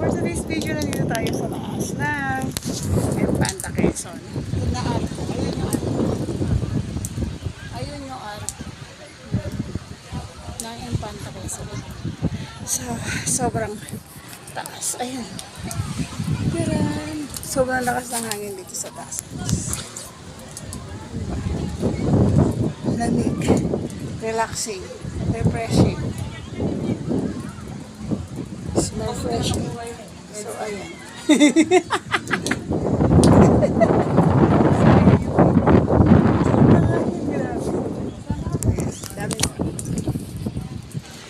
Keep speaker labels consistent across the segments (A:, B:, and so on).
A: for today's video, nandito tayo sa taas ng Infanta Quezon. Ito na arko. Ayun yung arko. Ayun yung arko. Ng Infanta Quezon. So, sobrang taas. Ayun. Yan. Sobrang lakas ng hangin dito sa taas. Lamig. Relaxing. Refreshing. Smell fresh. So, ayan.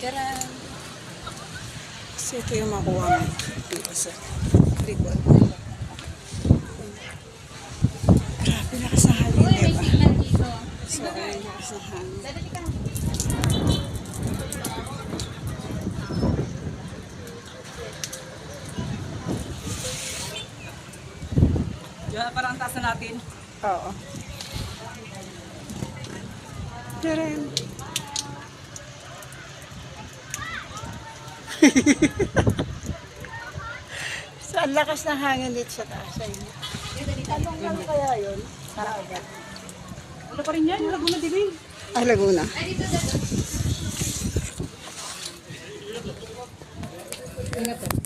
A: Karan. So, ito yung makuha mo dito sa likod. Grabe, lakas ng hangin, diba? So, ayan, lakas ng hangin.
B: Yan, parang taas na natin.
A: Oo. Karan. So, ang lakas ng hangin dito sa taas. Ayun. Anong kaya yun? Karagat.
B: Ano pa rin yan? Laguna Dilim.
A: Ah, Laguna.
B: Ingat po.